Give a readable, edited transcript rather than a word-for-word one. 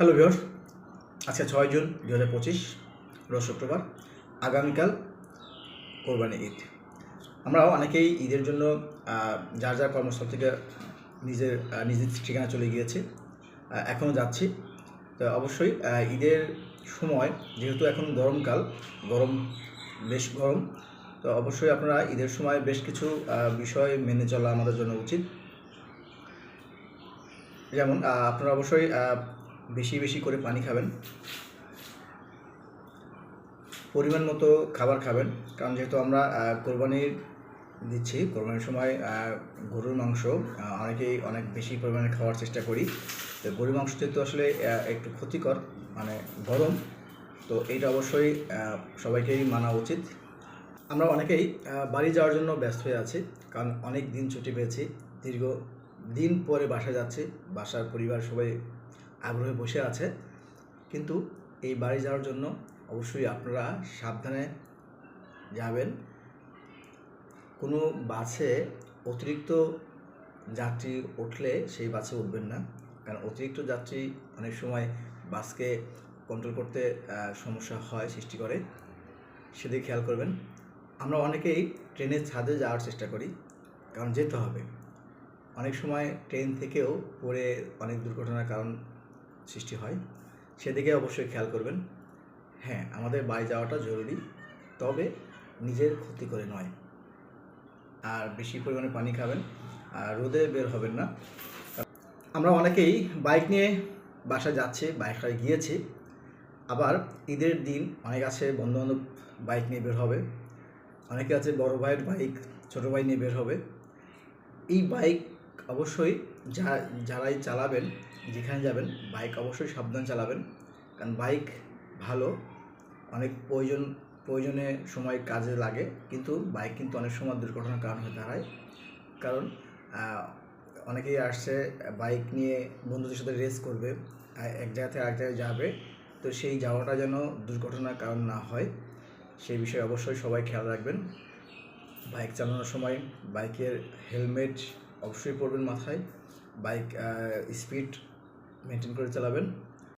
Hello viewers, আজকে 6 June 2025 রোজ শুক্রবার। আগামীকাল কোরবানি ঈদ। আমরা অনেকেই ঈদের জন্য যার যার কর্মস্থল থেকে নিজের ঠিকানা চলে গিয়েছি, এখনও যাচ্ছি। তো অবশ্যই ঈদের সময় যেহেতু এখন গরমকাল, বেশ গরম, তো অবশ্যই আপনারা ঈদের সময় বেশ কিছু বিষয় মেনে চলা আমাদের জন্য উচিত। যেমন আপনারা অবশ্যই বেশি বেশি করে পানি খাবেন, পরিমাণ মতো খাবার খাবেন, কারণ যেহেতু আমরা কোরবানির সময় গরুর মাংস অনেকেই অনেক বেশি পরিমাণে খাওয়ার চেষ্টা করি। তো গরুর মাংস যেহেতু আসলে একটু ক্ষতিকর, মানে গরম, তো এইটা অবশ্যই সবাইকেই মানা উচিত। আমরা অনেকেই বাড়ি যাওয়ার জন্য ব্যস্ত হয়ে আছি, কারণ অনেক দিন ছুটি পেয়েছি, দীর্ঘ দিন পরে বাসায় যাচ্ছি। বাসার পরিবার সবাই আগ্রহে বসে আছে, কিন্তু এই বাড়ি যাওয়ার জন্য অবশ্যই আপনারা সাবধানে যাবেন। কোনো বাসে অতিরিক্ত যাত্রী উঠলে সেই বাসে উঠবেন না, কারণ অতিরিক্ত যাত্রী অনেক সময় বাসকে কন্ট্রোল করতে সমস্যা সৃষ্টি করে, সেদিকে খেয়াল করবেন। আমরা অনেকেই ট্রেনের ছাদে যাওয়ার চেষ্টা করি, কারণ যেতে হবে। অনেক সময় ট্রেন থেকেও পড়ে অনেক দুর্ঘটনার কারণ সৃষ্টি হয়, সেদিকে অবশ্যই খেয়াল করবেন। হ্যাঁ, আমাদের বাড়ি যাওয়াটা জরুরি, তবে নিজের ক্ষতি করে নয়। আর বেশি পরিমাণে পানি খাবেন, আর রোদে বের হবেন না। আমরা অনেকেই বাইক নিয়ে বাসায় যাচ্ছি, বাইকটায় গিয়েছি। আবার ঈদের দিন অনেক আছে বন্ধুবান্ধব বাইক নিয়ে বের হবে, অনেকে আছে বড় ভাইয়ের বাইক ছোটো ভাই নিয়ে বের হবে। এই বাইক অবশ্যই যারাই চালাবেন, যেখানে যাবেন, বাইক অবশ্যই সাবধান চালাবেন, কারণ বাইক ভালো, অনেক প্রয়োজনে সময় কাজে লাগে, কিন্তু বাইক কিন্তু অনেক সময় দুর্ঘটনার কারণ হয়ে দাঁড়ায়। কারণ অনেকেই আসছে বাইক নিয়ে বন্ধুদের সাথে রেস করবে, এক জায়গা থেকে আরেক জায়গায় যাবে, তো সেই যাওয়াটা যেন দুর্ঘটনার কারণ না হয়, সেই বিষয়ে অবশ্যই সবাই খেয়াল রাখবেন। বাইক চালানোর সময় বাইকের হেলমেট অবশ্যই পরবেন মাথায়, বাইক স্পিড মেনটেন করে চালাবেন।